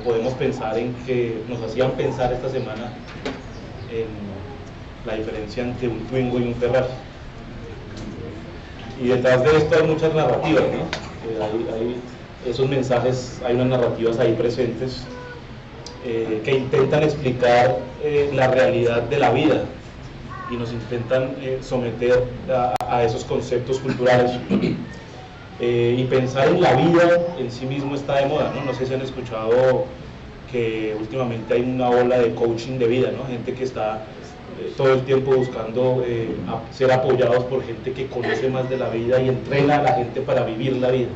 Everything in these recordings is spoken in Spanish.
podemos pensar en que nos hacían pensar esta semana en la diferencia entre un Twingo y un Ferrari. Y detrás de esto hay muchas narrativas, ¿no? Hay esos mensajes, hay unas narrativas ahí presentes que intentan explicar la realidad de la vida y nos intentan someter a esos conceptos culturales. Y pensar en la vida en sí mismo está de moda, ¿no? No sé si han escuchado que últimamente hay una ola de coaching de vida, ¿no? Gente que está todo el tiempo buscando ser apoyados por gente que conoce más de la vida y entrena a la gente para vivir la vida.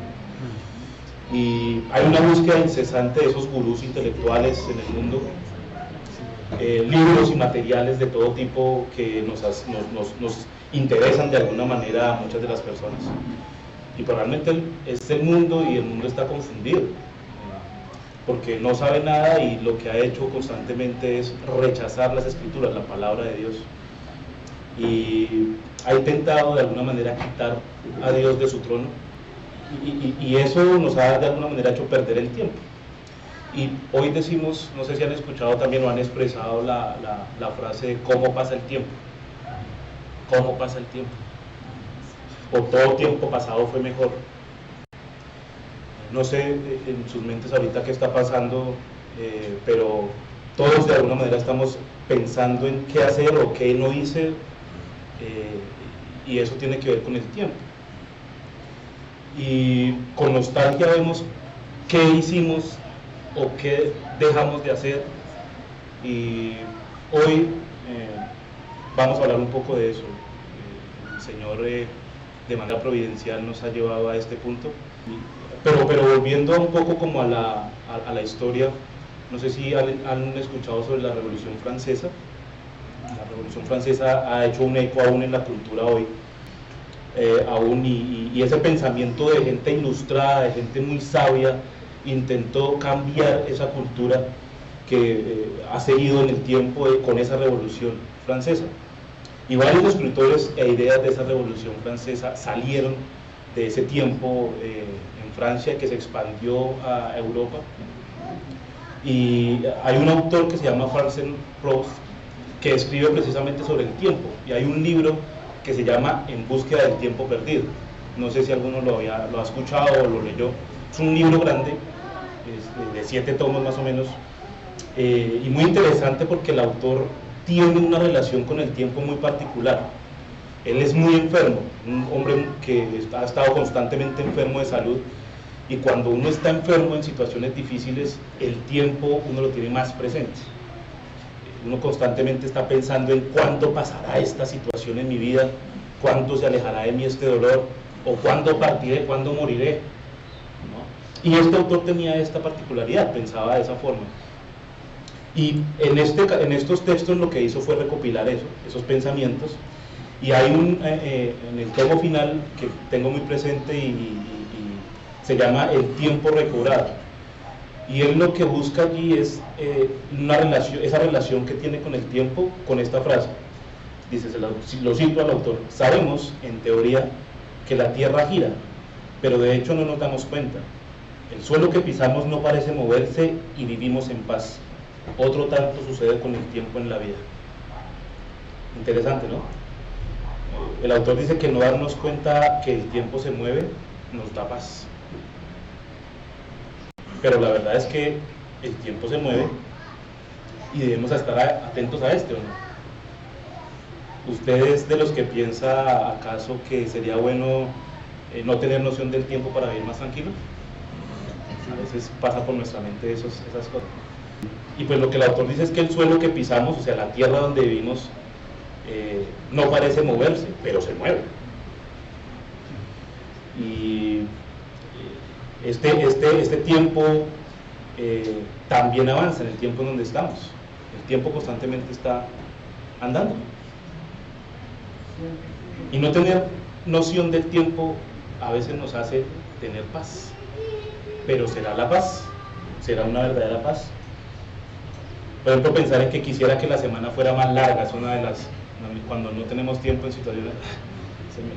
Y hay una búsqueda incesante de esos gurús intelectuales en el mundo, libros y materiales de todo tipo que nos interesan de alguna manera a muchas de las personas. Y probablemente es el mundo, y el mundo está confundido, porque no sabe nada y lo que ha hecho constantemente es rechazar las escrituras, la palabra de Dios. Y ha intentado de alguna manera quitar a Dios de su trono, y eso nos ha de alguna manera hecho perder el tiempo. Y hoy decimos, no sé si han escuchado también o han expresado la frase, ¿cómo pasa el tiempo? ¿Cómo pasa el tiempo? O todo tiempo pasado fue mejor. No sé en sus mentes ahorita qué está pasando, pero todos de alguna manera estamos pensando en qué hacer o qué no hice, y eso tiene que ver con el tiempo. Y con nostalgia vemos qué hicimos o qué dejamos de hacer, y hoy vamos a hablar un poco de eso. El Señor de manera providencial nos ha llevado a este punto, pero volviendo un poco como a la historia, no sé si han escuchado sobre la Revolución Francesa. La Revolución Francesa ha hecho un eco aún en la cultura hoy, aún, y ese pensamiento de gente ilustrada, de gente muy sabia, intentó cambiar esa cultura que ha seguido en el tiempo con esa Revolución Francesa. Y varios escritores e ideas de esa Revolución Francesa salieron de ese tiempo en Francia, que se expandió a Europa. Y hay un autor que se llama Marcel Proust, que escribe precisamente sobre el tiempo, y hay un libro que se llama En búsqueda del tiempo perdido. No sé si alguno lo ha escuchado o lo leyó. Es un libro grande, de 7 tomos más o menos, y muy interesante porque el autor tiene una relación con el tiempo muy particular. Él es muy enfermo, un hombre que ha estado constantemente enfermo de salud, y cuando uno está enfermo en situaciones difíciles, el tiempo uno lo tiene más presente. Uno constantemente está pensando en cuándo pasará esta situación en mi vida, cuándo se alejará de mí este dolor, o cuándo partiré, cuándo moriré, ¿no? Y este autor tenía esta particularidad, pensaba de esa forma. Y en estos textos lo que hizo fue recopilar esos pensamientos, y hay en el tomo final que tengo muy presente, y se llama El tiempo recobrado. Y él lo que busca allí es esa relación que tiene con el tiempo, con esta frase. Dice, lo cito al autor: sabemos, en teoría, que la Tierra gira, pero de hecho no nos damos cuenta. El suelo que pisamos no parece moverse y vivimos en paz. Otro tanto sucede con el tiempo en la vida. Interesante, ¿no? El autor dice que no darnos cuenta que el tiempo se mueve nos da paz. Pero la verdad es que el tiempo se mueve y debemos estar atentos a ¿o no? ¿Ustedes de los que piensa acaso que sería bueno no tener noción del tiempo para vivir más tranquilo? A veces pasa por nuestra mente esas cosas. Y pues lo que el autor dice es que el suelo que pisamos, o sea, la tierra donde vivimos, no parece moverse, pero se mueve. Y este tiempo también avanza en el tiempo en donde estamos. El tiempo constantemente está andando. Y no tener noción del tiempo a veces nos hace tener paz. Pero ¿será la paz? ¿Será una verdadera paz? Por ejemplo, pensar en que quisiera que la semana fuera más larga es una de las... Cuando no tenemos tiempo en situaciones,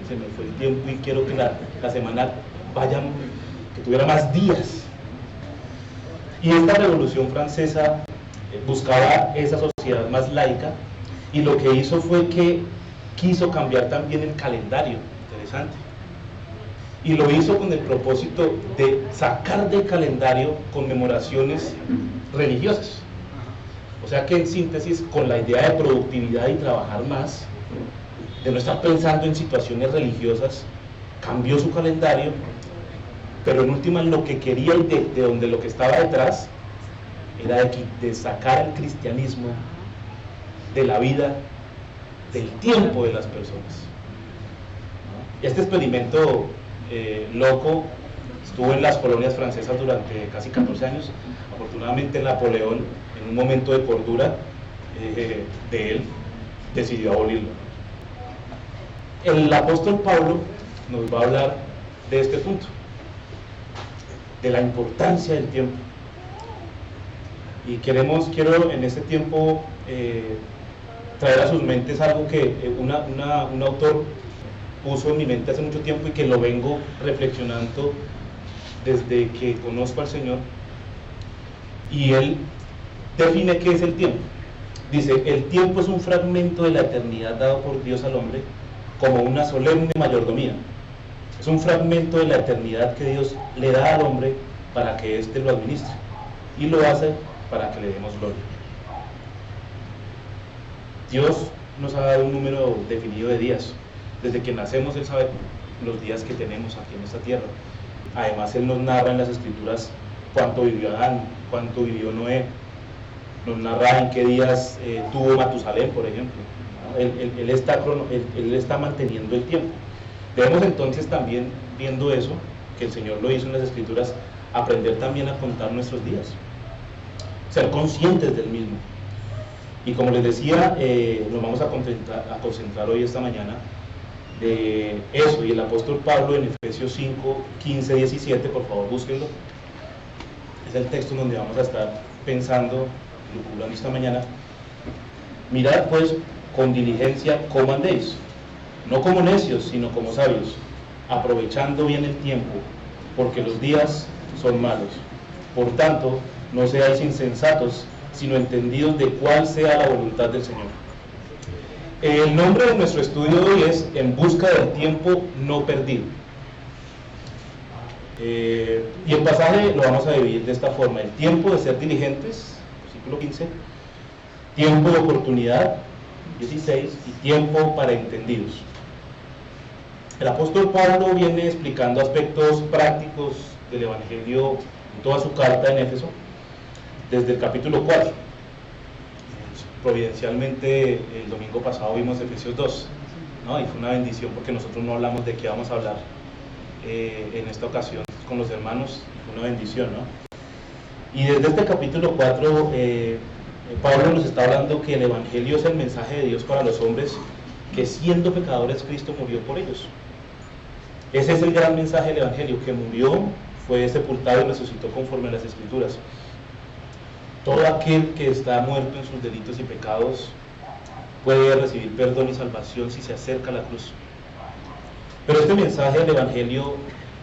se me fue el tiempo y quiero que la semana vaya, que tuviera más días. Y esta Revolución Francesa buscaba esa sociedad más laica, y lo que hizo fue que quiso cambiar también el calendario, interesante, y lo hizo con el propósito de sacar del calendario conmemoraciones religiosas. O sea que en síntesis, con la idea de productividad y trabajar más, de no estar pensando en situaciones religiosas, cambió su calendario, pero en última lo que quería y de donde lo que estaba detrás era de sacar el cristianismo de la vida, del tiempo de las personas. Este experimento loco estuvo en las colonias francesas durante casi 14 años. Afortunadamente Napoleón, en un momento de cordura de él, decidió abolirlo. El apóstol Pablo nos va a hablar de este punto, de la importancia del tiempo. Y quiero en este tiempo traer a sus mentes algo que un autor puso en mi mente hace mucho tiempo y que lo vengo reflexionando desde que conozco al Señor. Y él define qué es el tiempo. Dice: el tiempo es un fragmento de la eternidad dado por Dios al hombre como una solemne mayordomía. Es un fragmento de la eternidad que Dios le da al hombre para que éste lo administre, y lo hace para que le demos gloria. Dios nos ha dado un número definido de días. Desde que nacemos Él sabe los días que tenemos aquí en esta tierra. Además Él nos narra en las Escrituras cuánto vivió Adán, cuánto vivió Noé, nos narra en qué días tuvo Matusalén, por ejemplo. Él está manteniendo el tiempo. Debemos entonces también, viendo eso, que el Señor lo hizo en las Escrituras, aprender también a contar nuestros días, ser conscientes del mismo. Y como les decía, nos vamos a concentrar hoy, esta mañana, de eso. Y el apóstol Pablo en Efesios 5, 15, 17, por favor búsquenlo, es el texto donde vamos a estar pensando, lucubrando esta mañana. Mirad pues con diligencia cómo andéis, no como necios, sino como sabios, aprovechando bien el tiempo, porque los días son malos. Por tanto, no seáis insensatos, sino entendidos de cuál sea la voluntad del Señor. El nombre de nuestro estudio de hoy es En busca del tiempo no perdido. Y el pasaje lo vamos a dividir de esta forma: el tiempo de ser diligentes, versículo 15, tiempo de oportunidad, 16, y tiempo para entendidos. El apóstol Pablo viene explicando aspectos prácticos del Evangelio en toda su carta en Éfeso, desde el capítulo 4. Providencialmente el domingo pasado vimos Efesios 2, ¿no? Y fue una bendición porque nosotros no hablamos de qué vamos a hablar en esta ocasión con los hermanos. Fue una bendición, ¿no? Y desde este capítulo 4 Pablo nos está hablando que el Evangelio es el mensaje de Dios para los hombres, que siendo pecadores Cristo murió por ellos. Ese es el gran mensaje del Evangelio, que murió, fue sepultado y resucitó conforme a las Escrituras. Todo aquel que está muerto en sus delitos y pecados puede recibir perdón y salvación si se acerca a la cruz. Pero este mensaje del Evangelio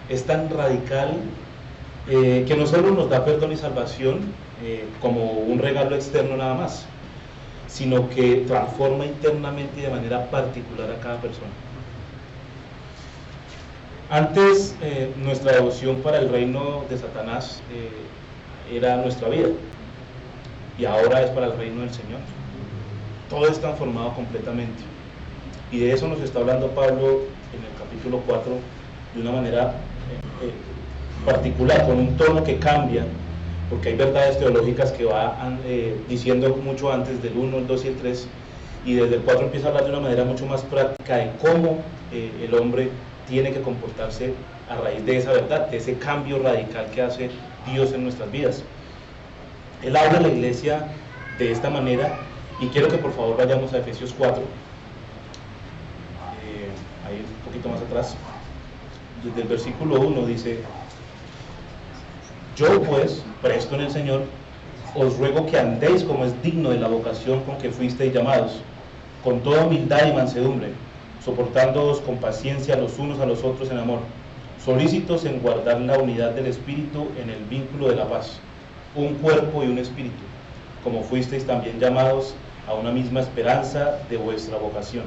es tan radical que no solo nos da perdón y salvación como un regalo externo nada más, sino que transforma internamente y de manera particular a cada persona. Antes nuestra devoción para el reino de Satanás era nuestra vida, y ahora es para el reino del Señor. Todo es transformado completamente, y de eso nos está hablando Pablo en el capítulo 4 de una manera particular, con un tono que cambia, porque hay verdades teológicas que va diciendo mucho antes del 1, el 2 y el 3, y desde el 4 empieza a hablar de una manera mucho más práctica de cómo el hombre tiene que comportarse a raíz de esa verdad, de ese cambio radical que hace Dios en nuestras vidas. Él habla a la iglesia de esta manera, y quiero que por favor vayamos a Efesios 4, ahí un poquito más atrás, desde el versículo 1 dice: yo pues, presto en el Señor, os ruego que andéis como es digno de la vocación con que fuisteis llamados, con toda humildad y mansedumbre, soportándoos con paciencia los unos a los otros en amor, solícitos en guardar la unidad del Espíritu en el vínculo de la paz. un cuerpo y un espíritu, como fuisteis también llamados a una misma esperanza de vuestra vocación.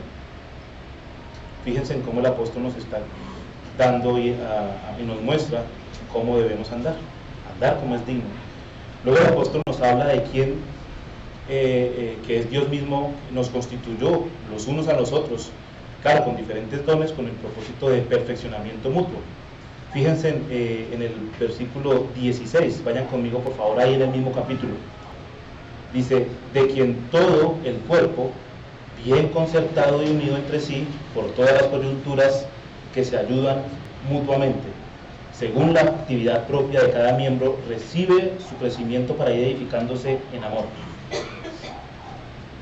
Fíjense en cómo el apóstol nos está dando y nos muestra cómo debemos andar como es digno. Luego el apóstol nos habla de quién, que es Dios mismo, nos constituyó los unos a los otros, claro, con diferentes dones, con el propósito de perfeccionamiento mutuo. Fíjense en el versículo 16, vayan conmigo por favor ahí en el mismo capítulo. Dice, de quien todo el cuerpo, bien concertado y unido entre sí, por todas las coyunturas que se ayudan mutuamente, según la actividad propia de cada miembro, recibe su crecimiento para ir edificándose en amor.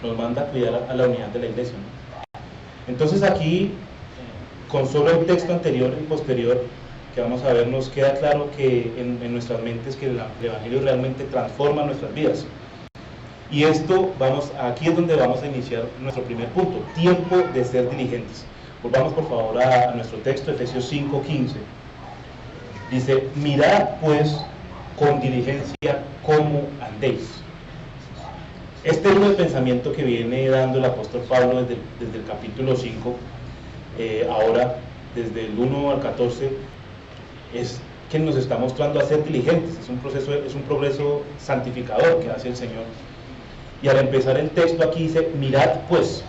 Nos manda a cuidar a la unidad de la iglesia, ¿no? Entonces aquí, con solo el texto anterior y posterior que vamos a ver, nos queda claro que en nuestras mentes que el Evangelio realmente transforma nuestras vidas. Y esto, aquí es donde vamos a iniciar nuestro primer punto, tiempo de ser diligentes. Volvamos por favor a nuestro texto, Efesios 5:15. Dice, mirad pues con diligencia cómo andéis. Este es el pensamiento que viene dando el apóstol Pablo desde el capítulo 5, ahora desde el 1 al 14, es que nos está mostrando a ser diligentes, es un progreso santificador que hace el Señor. Y al empezar el texto aquí dice, mirad pues,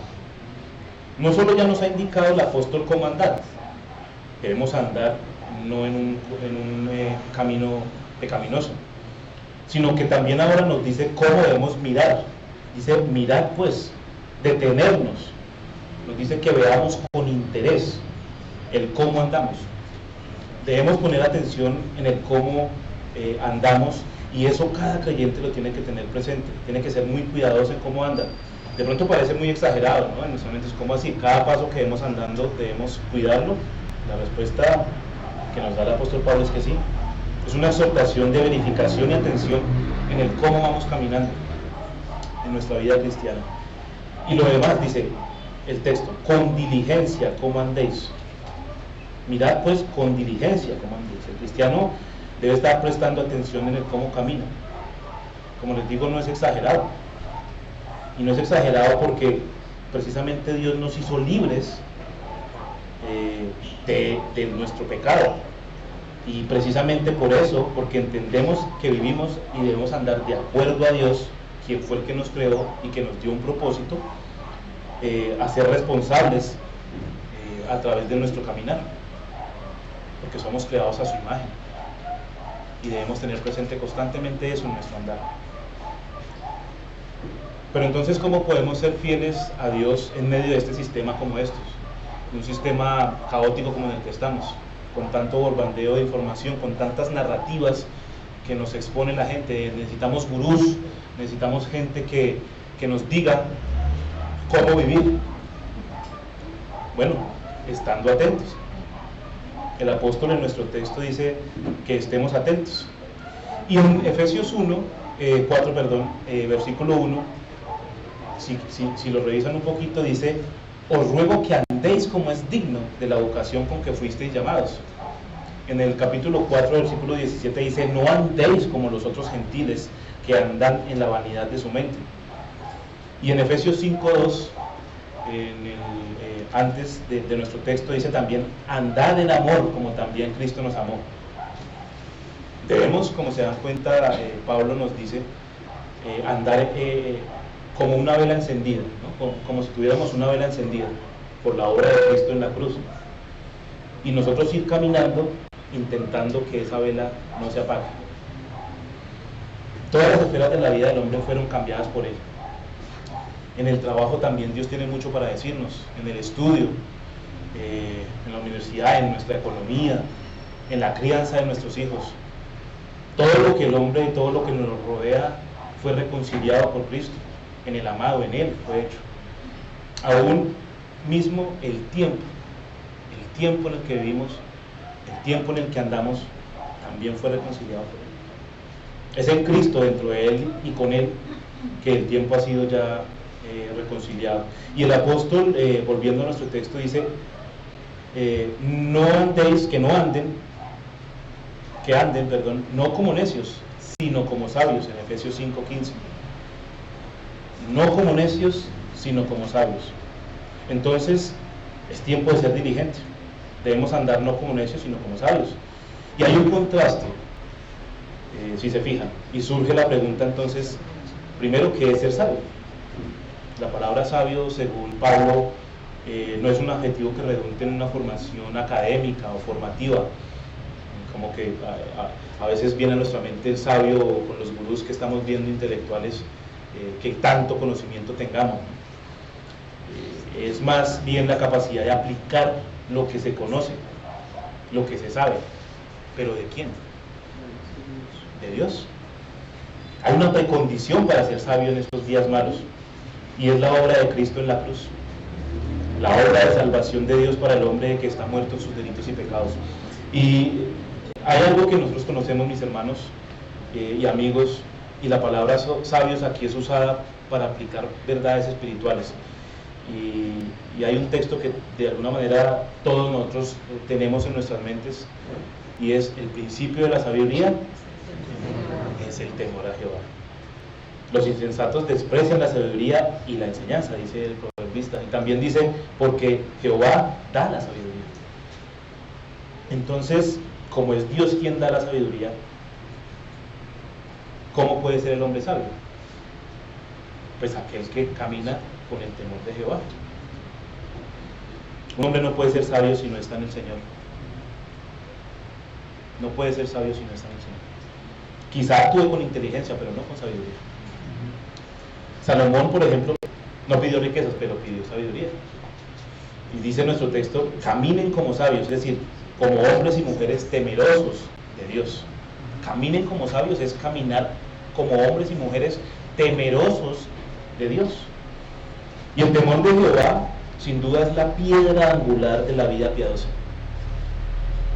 no solo ya nos ha indicado el apóstol cómo andar, debemos andar no en un camino pecaminoso, sino que también ahora nos dice cómo debemos mirar. Dice, mirad pues, detenernos, nos dice que veamos con interés el cómo andamos. Debemos poner atención en el cómo andamos, y eso cada creyente lo tiene que tener presente, tiene que ser muy cuidadoso en cómo anda. De pronto parece muy exagerado, ¿no? En nuestra mente es como así, cada paso que vemos andando debemos cuidarlo. La respuesta que nos da el apóstol Pablo es que sí. Es una exhortación de verificación y atención en el cómo vamos caminando en nuestra vida cristiana. Y lo demás dice el texto, con diligencia cómo andéis. Mirad pues con diligencia cómo andéis. El cristiano debe estar prestando atención en el cómo camina. Como les digo, no es exagerado. Y no es exagerado porque precisamente Dios nos hizo libres de nuestro pecado. Y precisamente por eso, porque entendemos que vivimos y debemos andar de acuerdo a Dios, quien fue el que nos creó y que nos dio un propósito, a ser responsables a través de nuestro caminar, porque somos creados a su imagen y debemos tener presente constantemente eso en nuestro andar. Pero entonces, ¿cómo podemos ser fieles a Dios en medio de este sistema como estos? Un sistema caótico como en el que estamos, con tanto bombardeo de información, con tantas narrativas que nos expone la gente. Necesitamos gurús, necesitamos gente que nos diga cómo vivir. Bueno, estando atentos. El apóstol en nuestro texto dice que estemos atentos. Y en Efesios 4, versículo 1, si lo revisan un poquito, dice, os ruego que andéis como es digno de la vocación con que fuisteis llamados. En el capítulo 4, versículo 17 dice, no andéis como los otros gentiles que andan en la vanidad de su mente. Y en Efesios 5:2, antes de nuestro texto, dice también, andad en amor como también Cristo nos amó. Debemos, como se dan cuenta, Pablo nos dice, andar como una vela encendida, ¿no? como si tuviéramos una vela encendida por la obra de Cristo en la cruz, y nosotros ir caminando intentando que esa vela no se apague. Todas las esferas de la vida del hombre fueron cambiadas por él. En el trabajo también Dios tiene mucho para decirnos, en el estudio, en la universidad, en nuestra economía, en la crianza de nuestros hijos. Todo lo que el hombre y todo lo que nos rodea fue reconciliado por Cristo, en el amado, en Él fue hecho. Aún mismo el tiempo en el que vivimos, el tiempo en el que andamos, también fue reconciliado por Él. Es en Cristo, dentro de Él y con Él, que el tiempo ha sido ya reconciliado. Y el apóstol, volviendo a nuestro texto, dice, no anden, no como necios, sino como sabios, en Efesios 5:15. No como necios, sino como sabios. Entonces, es tiempo de ser diligente. Debemos andar no como necios, sino como sabios. Y hay un contraste, si se fijan, y surge la pregunta entonces, primero, ¿qué es ser sabio? La palabra sabio, según Pablo, no es un adjetivo que redunde en una formación académica o formativa, como que a veces viene a nuestra mente el sabio con los gurús que estamos viendo, intelectuales, que tanto conocimiento tengamos. Es más bien la capacidad de aplicar lo que se conoce, lo que se sabe. ¿Pero de quién? De Dios. Hay una precondición para ser sabio en estos días malos, y es la obra de Cristo en la cruz, la obra de salvación de Dios para el hombre que está muerto en sus delitos y pecados. Y hay algo que nosotros conocemos, mis hermanos y amigos, y la palabra sabios aquí es usada para aplicar verdades espirituales. Y hay un texto que de alguna manera todos nosotros tenemos en nuestras mentes, y es: el principio de la sabiduría es el temor a Jehová. Los insensatos desprecian la sabiduría y la enseñanza, dice el proverbista, y también dice: porque Jehová da la sabiduría. Entonces, como es Dios quien da la sabiduría, ¿cómo puede ser el hombre sabio? Pues aquel que camina con el temor de Jehová. Un hombre no puede ser sabio si no está en el Señor. No puede ser sabio si no está en el Señor. Quizá actúe con inteligencia, pero no con sabiduría. Salomón, por ejemplo, no pidió riquezas, pero pidió sabiduría. Y dice nuestro texto: caminen como sabios, es decir, como hombres y mujeres temerosos de Dios. Caminen como sabios es caminar como hombres y mujeres temerosos de Dios. Y el temor de Jehová, sin duda, es la piedra angular de la vida piadosa.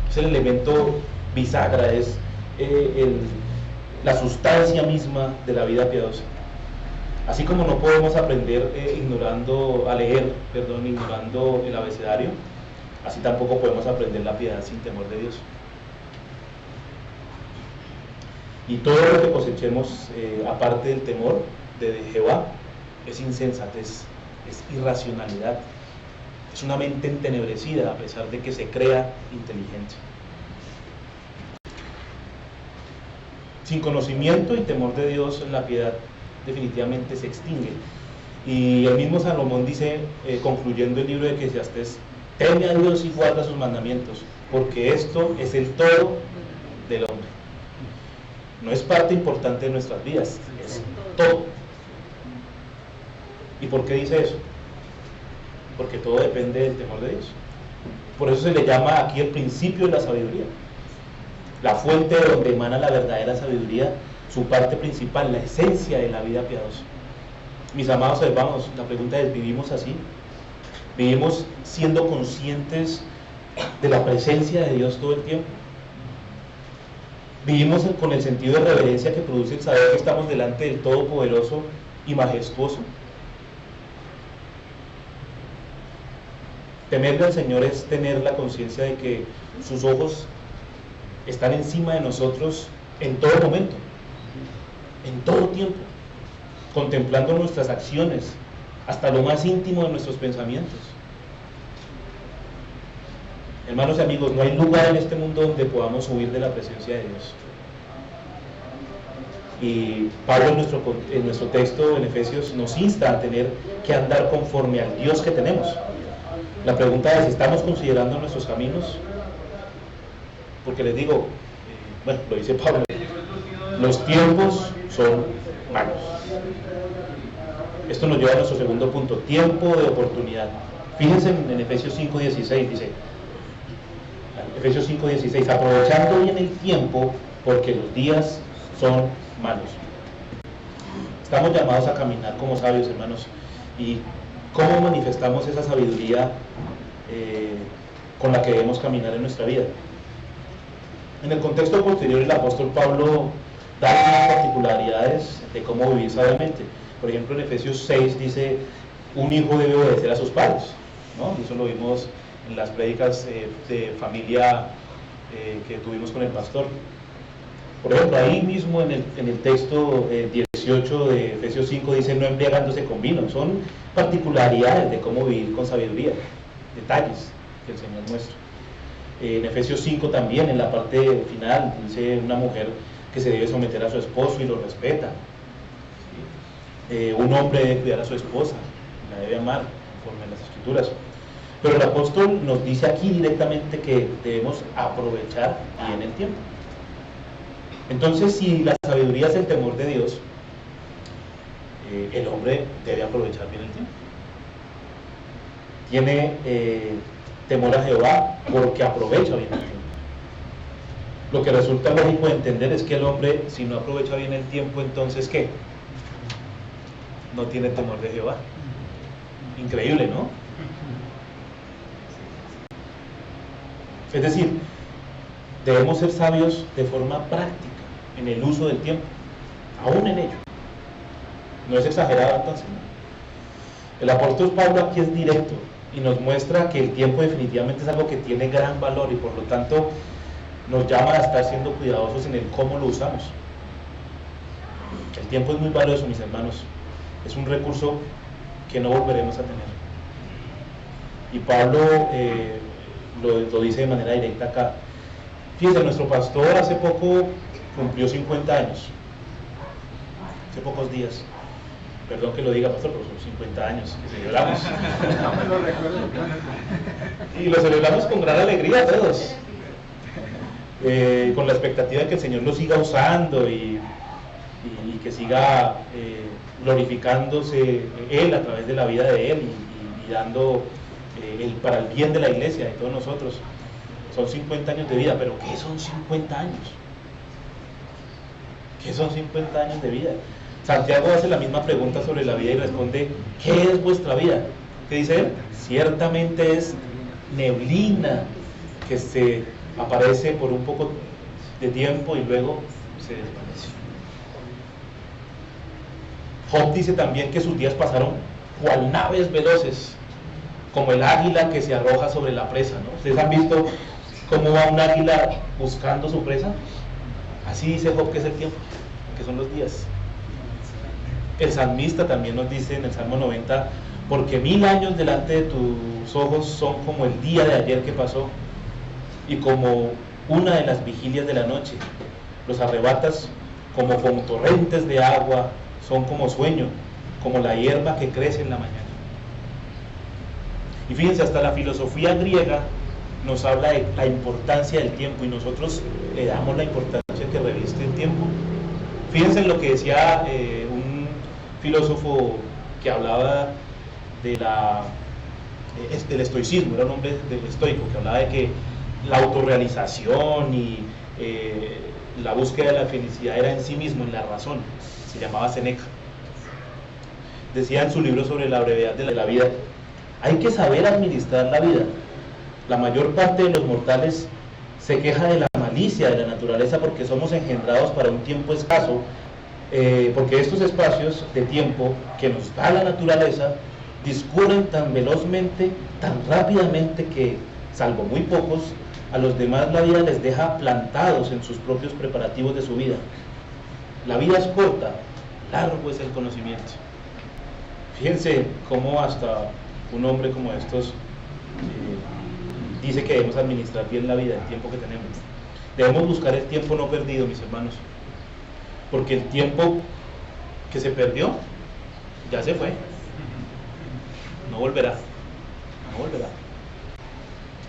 Es el elemento bisagra, es la sustancia misma de la vida piadosa. Así como no podemos aprender ignorando el abecedario, así tampoco podemos aprender la piedad sin temor de Dios. Y todo lo que cosechemos aparte del temor de Jehová es insensatez, es irracionalidad, es una mente entenebrecida a pesar de que se crea inteligente. Sin conocimiento y temor de Dios, la piedad definitivamente se extingue. Y el mismo Salomón dice, concluyendo el libro de Eclesiastés: teme a Dios y guarda sus mandamientos, porque esto es el todo del hombre. No es parte importante de nuestras vidas, es todo. ¿Y por qué dice eso? Porque todo depende del temor de Dios. Por eso se le llama aquí el principio de la sabiduría, la fuente de donde emana la verdadera sabiduría, su parte principal, la esencia de la vida piadosa. Mis amados hermanos, la pregunta es: ¿vivimos así? ¿Vivimos siendo conscientes de la presencia de Dios todo el tiempo? ¿Vivimos con el sentido de reverencia que produce el saber que estamos delante del Todopoderoso y Majestuoso? Temerle al Señor es tener la conciencia de que sus ojos están encima de nosotros en todo momento, en todo tiempo, contemplando nuestras acciones, hasta lo más íntimo de nuestros pensamientos. Hermanos y amigos, no hay lugar en este mundo donde podamos huir de la presencia de Dios. Y Pablo en nuestro texto en Efesios nos insta a tener que andar conforme al Dios que tenemos. La pregunta es: ¿estamos considerando nuestros caminos? Porque les digo, lo dice Pablo, los tiempos son malos. Esto nos lleva a nuestro segundo punto: tiempo de oportunidad. Fíjense en Efesios 5:16, dice, Efesios 5:16, aprovechando bien el tiempo, porque los días son malos. Estamos llamados a caminar como sabios, hermanos. ¿Y cómo manifestamos esa sabiduría con la que debemos caminar en nuestra vida? En el contexto posterior, el apóstol Pablo da algunas particularidades de cómo vivir sabiamente. Por ejemplo, en Efesios 6 dice: un hijo debe obedecer a sus padres, ¿no? Y eso lo vimos en las prédicas de familia que tuvimos con el pastor. Por ejemplo, ahí mismo en el texto 18 de Efesios 5 dice no embriagándose con vino. Son particularidades de cómo vivir con sabiduría, detalles que el Señor muestra. En Efesios 5 también, en la parte final, dice una mujer que se debe someter a su esposo y lo respeta. Un hombre debe cuidar a su esposa, la debe amar, conforme a las Escrituras. Pero el apóstol nos dice aquí directamente que debemos aprovechar bien el tiempo. Entonces, si la sabiduría es el temor de Dios, el hombre debe aprovechar bien el tiempo. Tiene temor a Jehová porque aprovecha bien el tiempo. Lo que resulta lógico de entender es que el hombre, si no aprovecha bien el tiempo, entonces ¿qué? No tiene temor de Jehová. Increíble, ¿no? Es decir, debemos ser sabios de forma práctica en el uso del tiempo, aún en ello. No es exagerado entonces, ¿no? El apóstol Pablo aquí es directo y nos muestra que el tiempo definitivamente es algo que tiene gran valor y por lo tanto nos llama a estar siendo cuidadosos en el cómo lo usamos. El tiempo es muy valioso, mis hermanos. Es un recurso que no volveremos a tener. Y Pablo lo dice de manera directa acá. Fíjense, nuestro pastor hace poco cumplió 50 años. Hace pocos días. Perdón que lo diga, pastor, pero son 50 años que celebramos. No me lo recuerdo. Y lo celebramos con gran alegría todos. Con la expectativa de que el Señor lo siga usando y que siga glorificándose Él a través de la vida de Él y dando para el bien de la iglesia, de todos nosotros. Son 50 años de vida, pero ¿qué son 50 años? ¿Qué son 50 años de vida? Santiago hace la misma pregunta sobre la vida y responde, ¿qué es vuestra vida? ¿Qué dice él? Ciertamente es neblina que se aparece por un poco de tiempo y luego se desvanece. Job dice también que sus días pasaron cual naves veloces, como el águila que se arroja sobre la presa, ¿no? ¿Ustedes han visto cómo va un águila buscando su presa? Así dice Job que es el tiempo, que son los días. El salmista también nos dice en el Salmo 90, porque 1000 años delante de tus ojos son como el día de ayer que pasó y como una de las vigilias de la noche. Los arrebatas como con torrentes de agua, son como sueño, como la hierba que crece en la mañana. Y fíjense, hasta la filosofía griega nos habla de la importancia del tiempo y nosotros le damos la importancia que reviste el tiempo. Fíjense en lo que decía un filósofo que hablaba de del estoicismo, era un hombre estoico, que hablaba de que la autorrealización y la búsqueda de la felicidad era en sí mismo, en la razón. Se llamaba Séneca. Decía en su libro sobre la brevedad de la vida, hay que saber administrar la vida. La mayor parte de los mortales se queja de la malicia de la naturaleza porque somos engendrados para un tiempo escaso, porque estos espacios de tiempo que nos da la naturaleza discurren tan velozmente, tan rápidamente que, salvo muy pocos, a los demás la vida les deja plantados en sus propios preparativos de su vida. La vida es corta, largo es el conocimiento. Fíjense cómo hasta un hombre como estos dice que debemos administrar bien la vida, el tiempo que tenemos. Debemos buscar el tiempo no perdido, mis hermanos, porque el tiempo que se perdió ya se fue, no volverá, no volverá.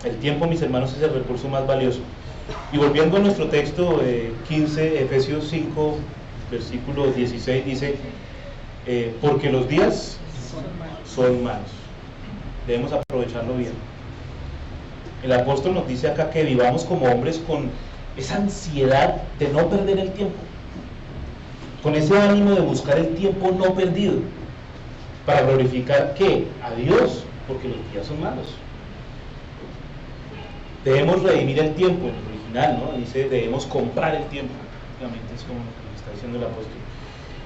El tiempo, mis hermanos, es el recurso más valioso. Y volviendo a nuestro texto 15, Efesios 5, versículo 16, dice, porque los días son malos, debemos aprovecharlo bien. El apóstol nos dice acá que vivamos como hombres con esa ansiedad de no perder el tiempo, con ese ánimo de buscar el tiempo no perdido, para glorificar ¿qué? A Dios, porque los días son malos. Debemos redimir el tiempo, en el original, ¿no? Dice, debemos comprar el tiempo. Obviamente es como lo que está diciendo el apóstol.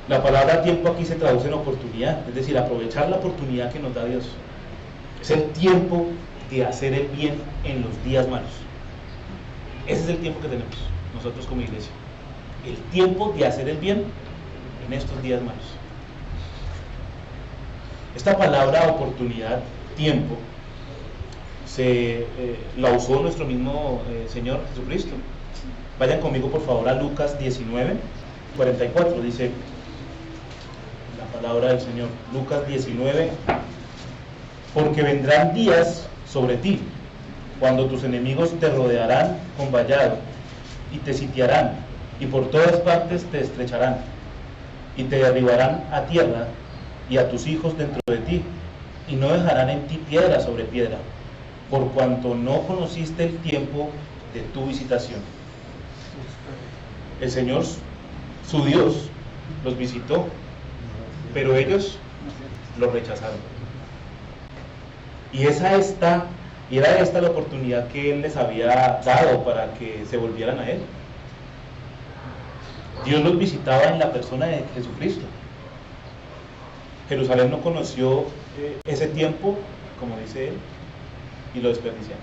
La palabra tiempo aquí se traduce en oportunidad, es decir, aprovechar la oportunidad que nos da Dios. Es el tiempo de hacer el bien en los días malos. Ese es el tiempo que tenemos nosotros como iglesia. el tiempo de hacer el bien en estos días malos. Esta palabra oportunidad, tiempo, la usó nuestro mismo Señor Jesucristo. Vayan conmigo por favor a Lucas 19, 44, dice la palabra del Señor. Lucas 19, porque vendrán días sobre ti, cuando tus enemigos te rodearán con vallado, y te sitiarán, y por todas partes te estrecharán, y te derribarán a tierra, y a tus hijos dentro de ti, y no dejarán en ti piedra sobre piedra, por cuanto no conociste el tiempo de tu visitación. El Señor, su Dios, los visitó, pero ellos lo rechazaron. Y era esta la oportunidad que Él les había dado para que se volvieran a Él. Dios los visitaba en la persona de Jesucristo. Jerusalén no conoció ese tiempo, como dice Él, y lo desperdiciaron.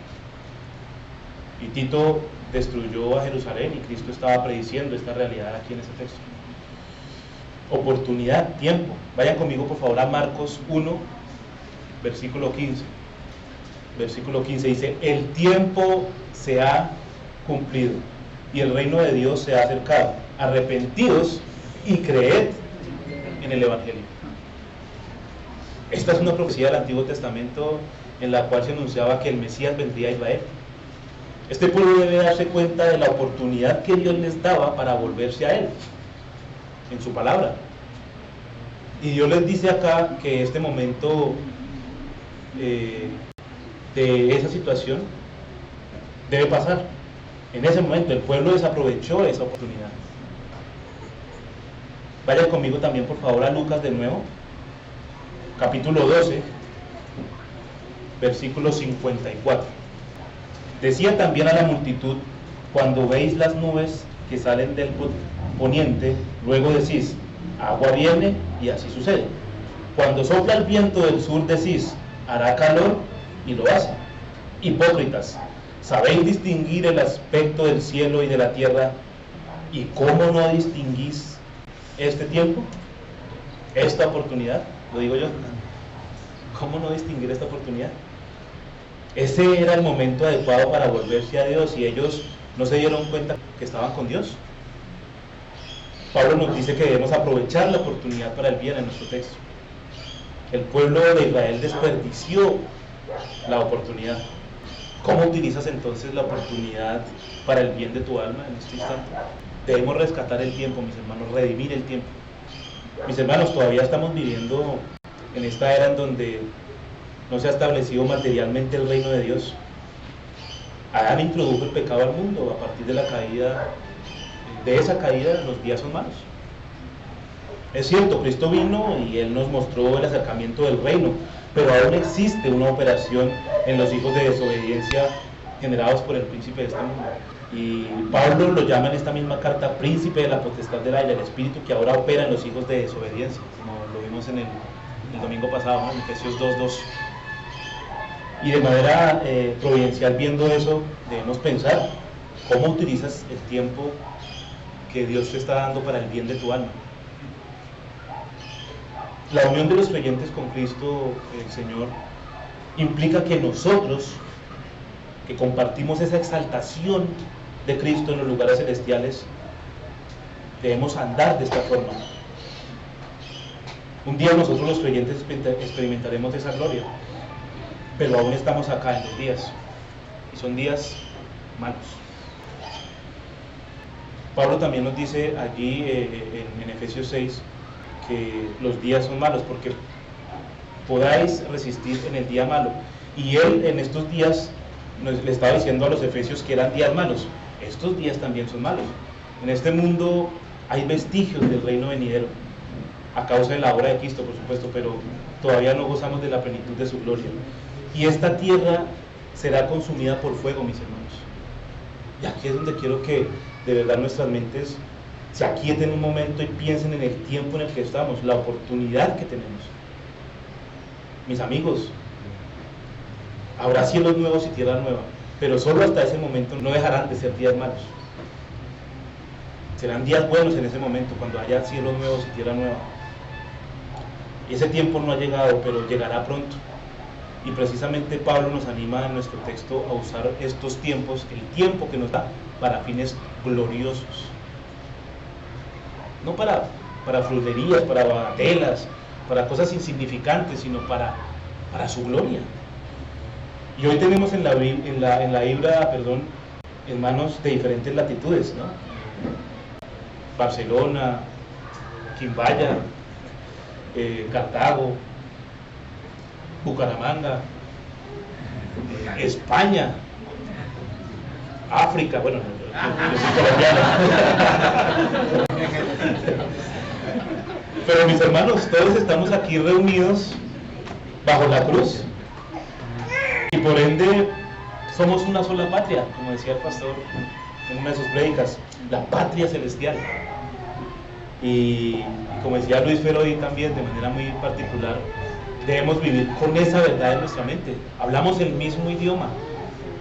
Y Tito destruyó a Jerusalén y Cristo estaba prediciendo esta realidad aquí en ese texto. Oportunidad, tiempo. Vayan conmigo por favor a Marcos 1, versículo 15. Versículo 15 dice: el tiempo se ha cumplido y el reino de Dios se ha acercado. Arrepentidos y creed en el Evangelio. Esta es una profecía del Antiguo Testamento en la cual se anunciaba que el Mesías vendría a Israel. Este pueblo debe darse cuenta de la oportunidad que Dios les daba para volverse a Él, en su palabra. Y Dios les dice acá que este momento de esa situación debe pasar. En ese momento el pueblo desaprovechó esa oportunidad. Vayan conmigo también por favor a Lucas de nuevo, capítulo 12, versículo 54. Decía también a la multitud: cuando veis las nubes que salen del poniente, luego decís: agua viene, y así sucede. Cuando sopla el viento del sur, decís: hará calor, y lo hace. Hipócritas, ¿sabéis distinguir el aspecto del cielo y de la tierra? ¿Y cómo no distinguís este tiempo? Esta oportunidad, lo digo yo. ¿Cómo no distinguir esta oportunidad? Ese era el momento adecuado para volverse a Dios, y ellos no se dieron cuenta que estaban con Dios. Pablo nos dice que debemos aprovechar la oportunidad para el bien en nuestro texto. El pueblo de Israel desperdició la oportunidad. ¿Cómo utilizas entonces la oportunidad para el bien de tu alma en este instante? Debemos rescatar el tiempo, mis hermanos, redimir el tiempo. Mis hermanos, todavía estamos viviendo en esta era en donde no se ha establecido materialmente el reino de Dios. Adán introdujo el pecado al mundo. A partir de la caída, de esa caída, los días son malos. Es cierto, Cristo vino y Él nos mostró el acercamiento del reino, pero aún existe una operación en los hijos de desobediencia generados por el príncipe de este mundo. Y Pablo lo llama en esta misma carta príncipe de la potestad del aire, el espíritu que ahora opera en los hijos de desobediencia, como lo vimos en el domingo pasado, ¿no? En Efesios 2:2. Y de manera providencial, viendo eso, debemos pensar cómo utilizas el tiempo que Dios te está dando para el bien de tu alma. La unión de los creyentes con Cristo, el Señor, implica que nosotros, que compartimos esa exaltación de Cristo en los lugares celestiales, debemos andar de esta forma. Un día nosotros los creyentes experimentaremos esa gloria, pero aún estamos acá en los días, y son días malos. Pablo también nos dice allí en Efesios 6 que los días son malos, porque podáis resistir en el día malo. Y él en estos días le estaba diciendo a los efesios que eran días malos. Estos días también son malos. En este mundo hay vestigios del reino venidero, a causa de la obra de Cristo, por supuesto, pero todavía no gozamos de la plenitud de su gloria. Y esta tierra será consumida por fuego, mis hermanos. Y aquí es donde quiero que de verdad nuestras mentes se aquieten un momento y piensen en el tiempo en el que estamos, la oportunidad que tenemos. Mis amigos, habrá cielos nuevos y tierra nueva, pero solo hasta ese momento no dejarán de ser días malos. Serán días buenos en ese momento, cuando haya cielos nuevos y tierra nueva. Y ese tiempo no ha llegado, pero llegará pronto. Y precisamente Pablo nos anima en nuestro texto a usar estos tiempos, el tiempo que nos da, para fines gloriosos. No para fruterías, para bagatelas, para cosas insignificantes, sino para su gloria. Y hoy tenemos en la Ibra, hermanos de diferentes latitudes, ¿no? Barcelona, Quimbaya, Cartago, Bucaramanga, España, África, bueno, yo soy colombiano. Pero mis hermanos, todos estamos aquí reunidos bajo la cruz y por ende somos una sola patria, como decía el pastor en una de sus prédicas, la patria celestial. Y como decía Luis Feroy también de manera muy particular, debemos vivir con esa verdad en nuestra mente. Hablamos el mismo idioma,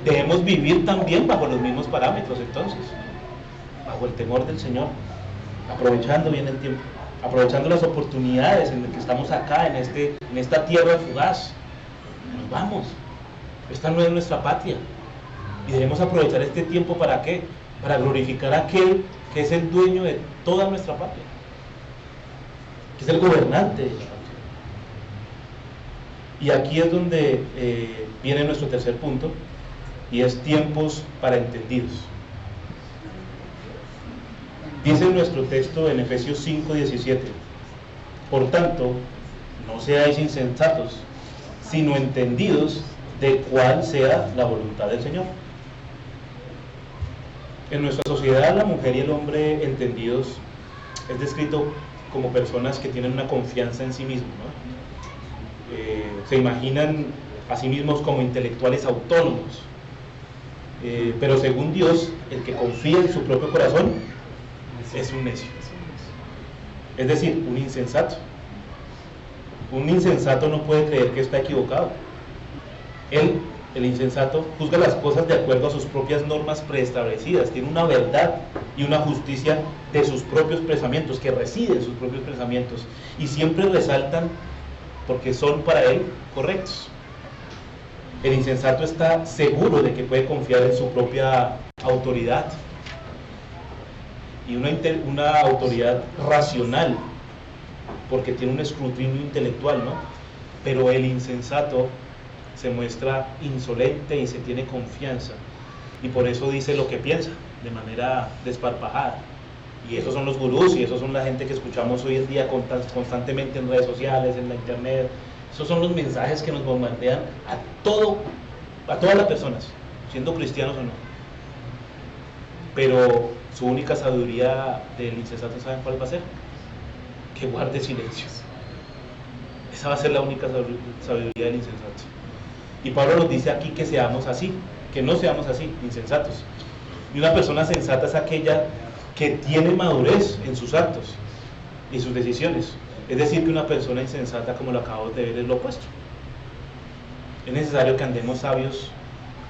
debemos vivir también bajo los mismos parámetros entonces, bajo el temor del Señor, aprovechando bien el tiempo, aprovechando las oportunidades en las que estamos acá, en esta tierra fugaz. Nos vamos, esta no es nuestra patria y debemos aprovechar este tiempo ¿para qué? Para glorificar a aquel que es el dueño de toda nuestra patria, que es el gobernante de la patria. Y aquí es donde viene nuestro tercer punto, y es tiempos para entendidos. Dice nuestro texto en Efesios 5:17: por tanto, no seáis insensatos, sino entendidos de cuál sea la voluntad del Señor. En nuestra sociedad, la mujer y el hombre entendidos es descrito como personas que tienen una confianza en sí mismos, ¿no? Se imaginan a sí mismos como intelectuales autónomos, pero según Dios, el que confía en su propio corazón es un necio, es decir, un insensato. Un insensato no puede creer que está equivocado. Él, el insensato, juzga las cosas de acuerdo a sus propias normas preestablecidas, tiene una verdad y una justicia de sus propios pensamientos, que reside en sus propios pensamientos, y siempre resaltan porque son para él correctos. El insensato está seguro de que puede confiar en su propia autoridad, y una autoridad racional, porque tiene un escrutinio intelectual, ¿no? Pero el insensato se muestra insolente y se tiene confianza, y por eso dice lo que piensa de manera desparpajada. Y esos son los gurús, y esos son la gente que escuchamos hoy en día constantemente en redes sociales, en la internet. Esos son los mensajes que nos bombardean a todas las personas, siendo cristianos o no. Pero su única sabiduría del insensato, ¿saben cuál va a ser? Que guarde silencios. Esa va a ser la única sabiduría del insensato. Y Pablo nos dice aquí que seamos así, que no seamos así, insensatos. Y una persona sensata es aquella que tiene madurez en sus actos y sus decisiones. Es decir, que una persona insensata, como lo acabamos de ver, es lo opuesto. Es necesario que andemos sabios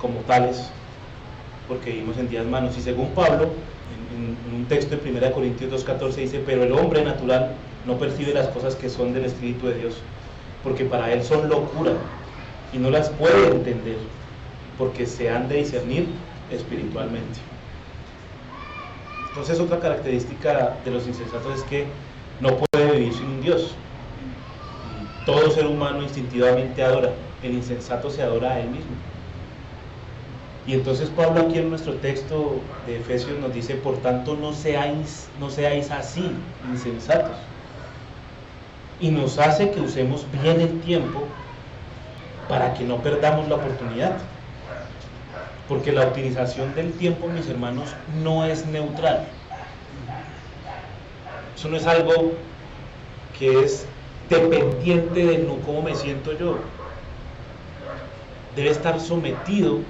como tales, porque vivimos en días malos. Y según Pablo, en un texto en 1 Corintios 2:14 dice: pero el hombre natural no percibe las cosas que son del Espíritu de Dios, porque para él son locura, y no las puede entender, porque se han de discernir espiritualmente. Entonces, otra característica de los insensatos es que no puede vivir sin un Dios. Todo ser humano instintivamente adora. El insensato se adora a él mismo. Y entonces Pablo aquí en nuestro texto de Efesios nos dice: por tanto, no seáis así, insensatos. Y nos hace que usemos bien el tiempo para que no perdamos la oportunidad. Porque la utilización del tiempo, mis hermanos, no es neutral. Eso no es algo que es dependiente de cómo me siento yo. Debe estar sometido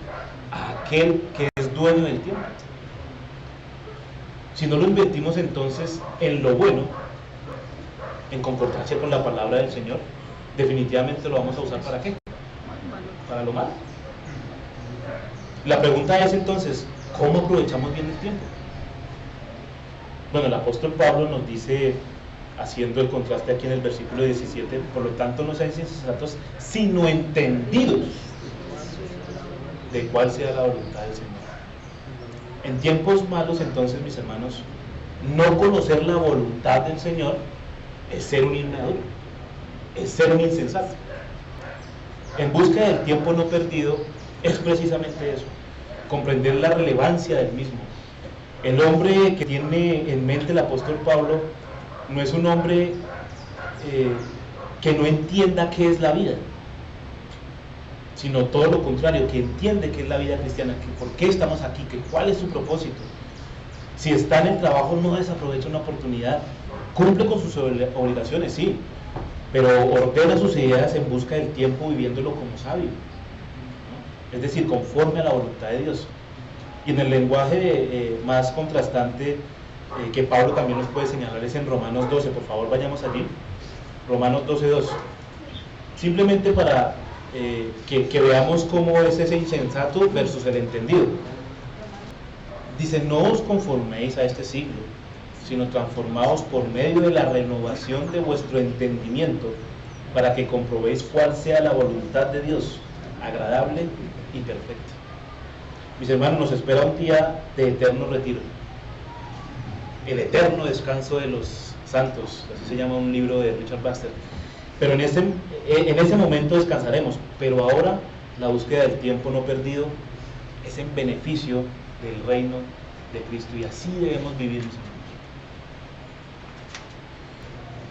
a aquel que es dueño del tiempo. Si no lo invertimos entonces en lo bueno, en concordancia con la palabra del Señor, definitivamente lo vamos a usar ¿para qué? Para lo malo. La pregunta es entonces, ¿cómo aprovechamos bien el tiempo? Bueno, el apóstol Pablo nos dice, haciendo el contraste aquí en el versículo 17, por lo tanto no seáis insensatos, sino entendidos de cuál sea la voluntad del Señor. En tiempos malos, entonces, mis hermanos, no conocer la voluntad del Señor es ser un inmaduro, es ser un insensato. En busca del tiempo no perdido es precisamente eso, comprender la relevancia del mismo. El hombre que tiene en mente el apóstol Pablo no es un hombre que no entienda qué es la vida, sino todo lo contrario, que entiende qué es la vida cristiana, que por qué estamos aquí, que cuál es su propósito. Si está en el trabajo, no desaprovecha una oportunidad, cumple con sus obligaciones, sí, pero ordena sus ideas en busca del tiempo, viviéndolo como sabio, ¿no? Es decir, conforme a la voluntad de Dios. Y en el lenguaje más contrastante que Pablo también nos puede señalar es en Romanos 12, por favor vayamos allí, Romanos 12:2, simplemente para que veamos cómo es ese insensato versus el entendido. Dice, no os conforméis a este siglo, sino transformaos por medio de la renovación de vuestro entendimiento, para que comprobéis cuál sea la voluntad de Dios, agradable y perfecta. Mis hermanos, nos espera un día de eterno retiro, el eterno descanso de los santos, así se llama un libro de Richard Baxter. Pero en ese momento descansaremos, pero ahora la búsqueda del tiempo no perdido es en beneficio del reino de Cristo, y así debemos vivir, mis hermanos.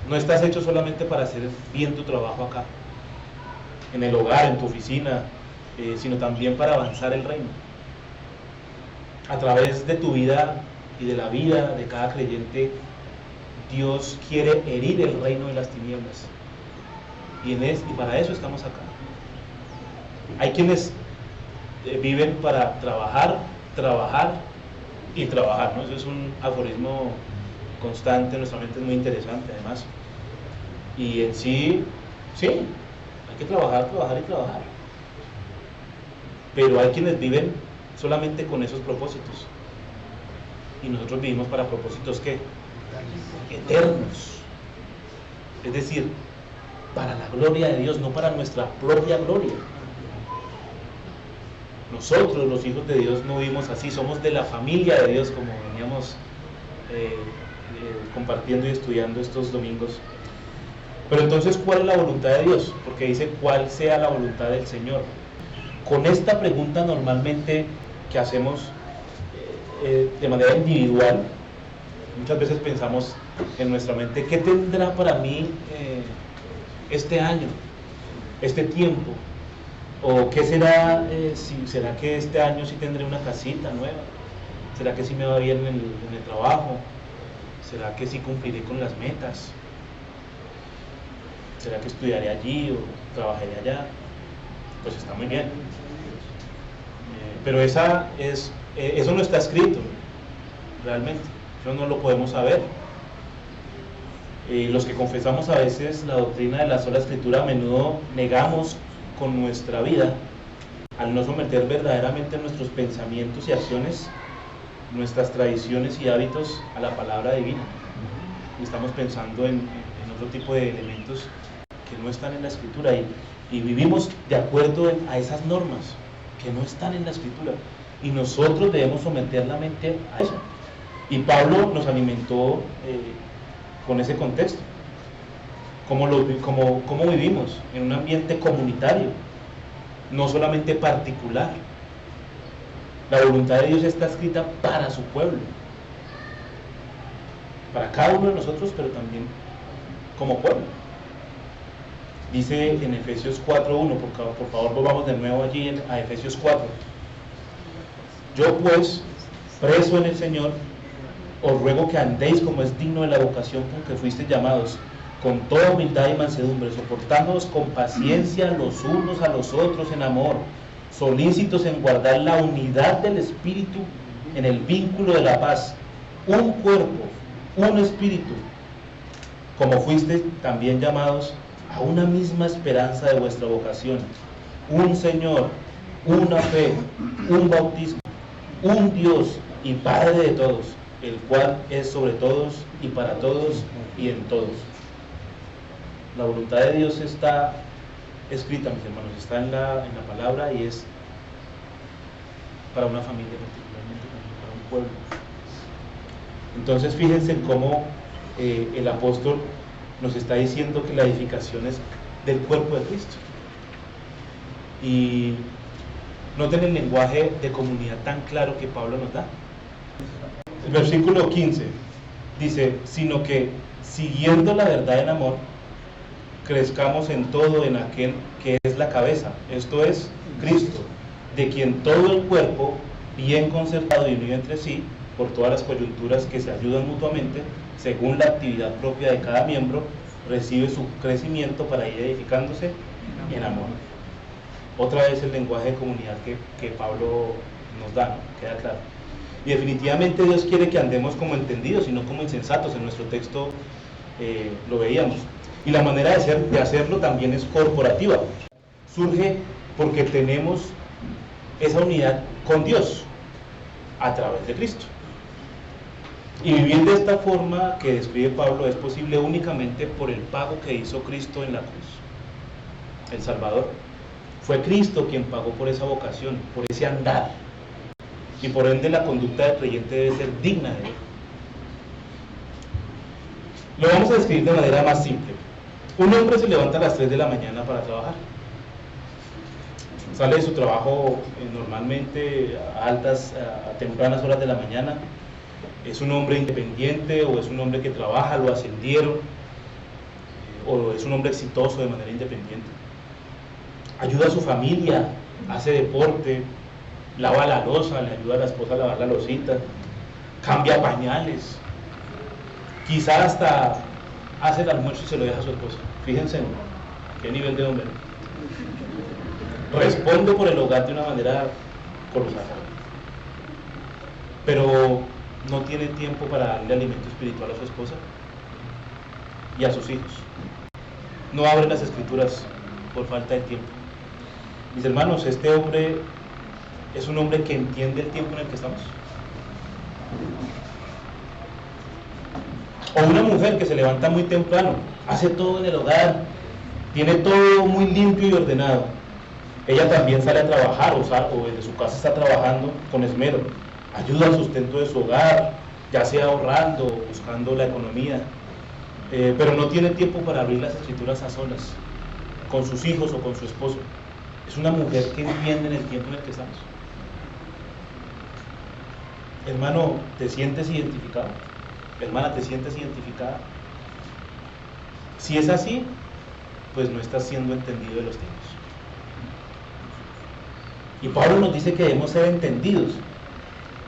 No estás hecho solamente para hacer bien tu trabajo acá, en el hogar, en tu oficina, sino también para avanzar el reino. A través de tu vida y de la vida de cada creyente, Dios quiere herir el reino de las tinieblas. Y para eso estamos acá. Hay quienes viven para trabajar, trabajar y trabajar, ¿no? Eso es un aforismo constante, nuestra mente es muy interesante además. Y en sí, hay que trabajar, trabajar y trabajar. Pero hay quienes viven solamente con esos propósitos. Y nosotros vivimos para propósitos ¿qué? Eternos. Es decir, para la gloria de Dios, no para nuestra propia gloria. Nosotros, los hijos de Dios, no vivimos así, somos de la familia de Dios, como veníamos compartiendo y estudiando estos domingos. Pero entonces, ¿cuál es la voluntad de Dios? Porque dice, ¿cuál sea la voluntad del Señor? Con esta pregunta normalmente que hacemos de manera individual, muchas veces pensamos en nuestra mente, ¿qué tendrá para mí este año, este tiempo? ¿O qué será, será que este año sí tendré una casita nueva? ¿Será que sí me va bien en el trabajo? ¿Será que sí cumpliré con las metas? ¿Será que estudiaré allí o trabajaré allá? Pues está muy bien. Pero eso no está escrito, realmente. Eso no lo podemos saber. Los que confesamos a veces la doctrina de la sola escritura, a menudo negamos con nuestra vida, al no someter verdaderamente nuestros pensamientos y acciones, nuestras tradiciones y hábitos a la palabra divina. Y estamos pensando en otro tipo de elementos que no están en la escritura, y vivimos de acuerdo a esas normas que no están en la escritura, y nosotros debemos someter la mente a eso. Y Pablo nos alimentó con ese contexto. ¿Cómo vivimos? En un ambiente comunitario, no solamente particular. La voluntad de Dios está escrita para su pueblo, para cada uno de nosotros, pero también como pueblo. Dice en Efesios 4:1, por favor volvamos de nuevo allí a Efesios 4. Yo pues, preso en el Señor, os ruego que andéis como es digno de la vocación con que fuisteis llamados, con toda humildad y mansedumbre, soportándoos con paciencia los unos a los otros en amor, solícitos en guardar la unidad del Espíritu en el vínculo de la paz, un cuerpo, un espíritu, como fuisteis también llamados a una misma esperanza de vuestra vocación, un Señor, una fe, un bautismo, un Dios y Padre de todos, el cual es sobre todos y para todos y en todos. La voluntad de Dios está escrita, mis hermanos, está en la palabra, y es para una familia, particularmente para un pueblo. Entonces fíjense en cómo el apóstol nos está diciendo que la edificación es del cuerpo de Cristo. Y noten el lenguaje de comunidad tan claro que Pablo nos da. El versículo 15 dice: sino que siguiendo la verdad en amor, crezcamos en todo en aquel que es la cabeza, esto es Cristo, de quien todo el cuerpo, bien concertado y unido entre sí, por todas las coyunturas que se ayudan mutuamente, según la actividad propia de cada miembro, recibe su crecimiento para ir edificándose en amor. Otra vez el lenguaje de comunidad que Pablo nos da, ¿no? Queda claro. Y definitivamente Dios quiere que andemos como entendidos y no como insensatos. En nuestro texto lo veíamos. Y la manera de hacerlo también es corporativa. Surge porque tenemos esa unidad con Dios a través de Cristo. Y vivir de esta forma que describe Pablo es posible únicamente por el pago que hizo Cristo en la cruz, el Salvador. Fue Cristo quien pagó por esa vocación, por ese andar, y por ende la conducta del creyente debe ser digna de él. Lo vamos a describir de manera más simple. Un hombre se levanta a las 3 de la mañana para trabajar. Sale de su trabajo normalmente a tempranas horas de la mañana. Es un hombre independiente, o es un hombre que trabaja, lo ascendieron, o es un hombre exitoso de manera independiente. Ayuda a su familia, hace deporte, lava la loza, le ayuda a la esposa a lavar la losita, cambia pañales, quizá hasta hace el almuerzo y se lo deja a su esposa. Fíjense en qué nivel de hombre. Responde por el hogar de una manera colosal, pero no tiene tiempo para darle alimento espiritual a su esposa y a sus hijos. No abre las escrituras por falta de tiempo. Mis hermanos, este hombre es un hombre que entiende el tiempo en el que estamos. O una mujer que se levanta muy temprano, hace todo en el hogar, tiene todo muy limpio y ordenado. Ella también sale a trabajar, o desde su casa está trabajando con esmero, ayuda al sustento de su hogar, ya sea ahorrando, buscando la economía, pero no tiene tiempo para abrir las escrituras a solas, con sus hijos o con su esposo. Es una mujer que entiende en el tiempo en el que estamos. Hermano, ¿te sientes identificado? Hermana, ¿te sientes identificada? Si es así, pues no estás siendo entendido de los tiempos. Y Pablo nos dice que debemos ser entendidos.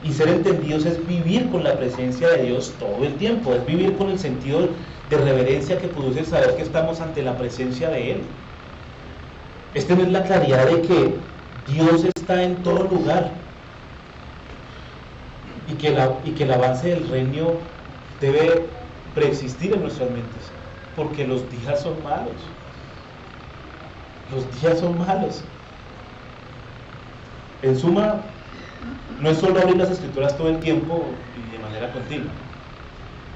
Y ser entendidos es vivir con la presencia de Dios todo el tiempo, es vivir con el sentido de reverencia que produce saber que estamos ante la presencia de Él. Es tener la claridad de que Dios está en todo lugar, y que el avance del reino debe preexistir en nuestras mentes, porque los días son malos. Los días son malos. En suma, no es solo abrir las escrituras todo el tiempo y de manera continua,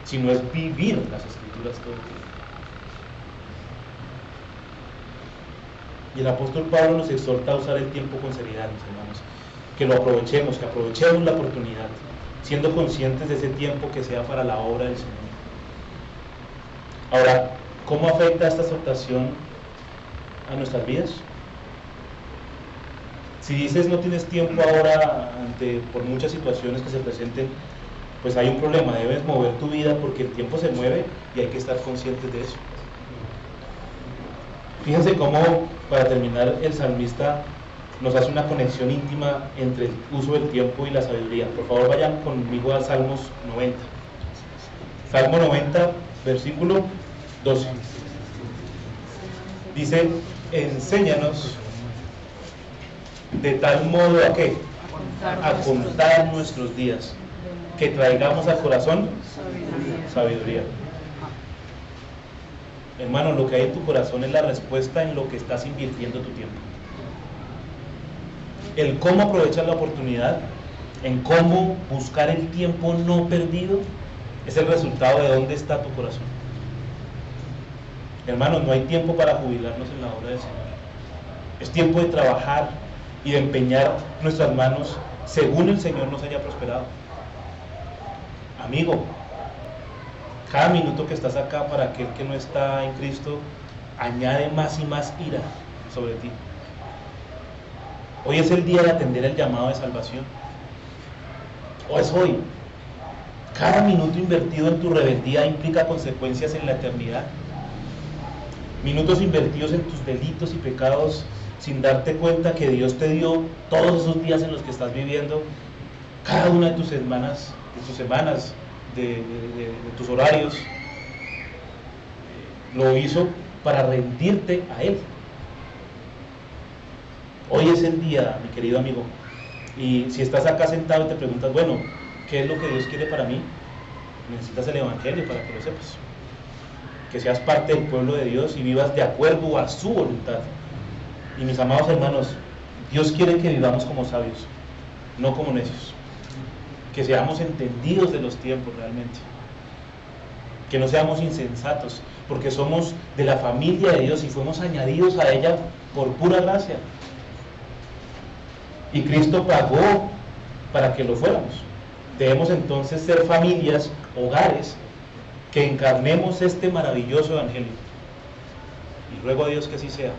sino es vivir las escrituras todo el tiempo. Y el apóstol Pablo nos exhorta a usar el tiempo con seriedad, mis hermanos, que lo aprovechemos, que aprovechemos la oportunidad, siendo conscientes de ese tiempo que sea para la obra del Señor. Ahora, ¿cómo afecta esta exhortación a nuestras vidas? Si dices no tienes tiempo ahora por muchas situaciones que se presenten, pues hay un problema. Debes mover tu vida porque el tiempo se mueve y hay que estar conscientes de eso. Fíjense cómo, para terminar, el salmista nos hace una conexión íntima entre el uso del tiempo y la sabiduría. Por favor, vayan conmigo a Salmos 90. Salmo 90, versículo 12. Dice: enséñanos de tal modo a qué, a contar nuestros días, que traigamos al corazón sabiduría. Hermano, lo que hay en tu corazón es la respuesta en lo que estás invirtiendo tu tiempo. El cómo aprovechas la oportunidad en cómo buscar el tiempo no perdido, es el resultado de dónde está tu corazón. Hermanos, no hay tiempo para jubilarnos en la obra del Señor. Es tiempo de trabajar y de empeñar nuestras manos según el Señor nos haya prosperado. Amigo, cada minuto que estás acá para aquel que no está en Cristo, añade más y más ira sobre ti. Hoy es el día de atender el llamado de salvación. O es hoy. Cada minuto invertido en tu rebeldía implica consecuencias en la eternidad. Minutos invertidos en tus delitos y pecados sin darte cuenta que Dios te dio todos esos días en los que estás viviendo, cada una de tus semanas, de tus horarios, lo hizo para rendirte a Él. Hoy es el día, mi querido amigo, y si estás acá sentado y te preguntas, bueno, ¿qué es lo que Dios quiere para mí? Necesitas el Evangelio para que lo sepas. Que seas parte del pueblo de Dios y vivas de acuerdo a su voluntad. Y mis amados hermanos, Dios quiere que vivamos como sabios, no como necios. Que seamos entendidos de los tiempos realmente. Que no seamos insensatos, porque somos de la familia de Dios y fuimos añadidos a ella por pura gracia. Y Cristo pagó para que lo fuéramos. Debemos entonces ser familias, hogares, que encarnemos este maravilloso evangelio. Y ruego a Dios que así sea.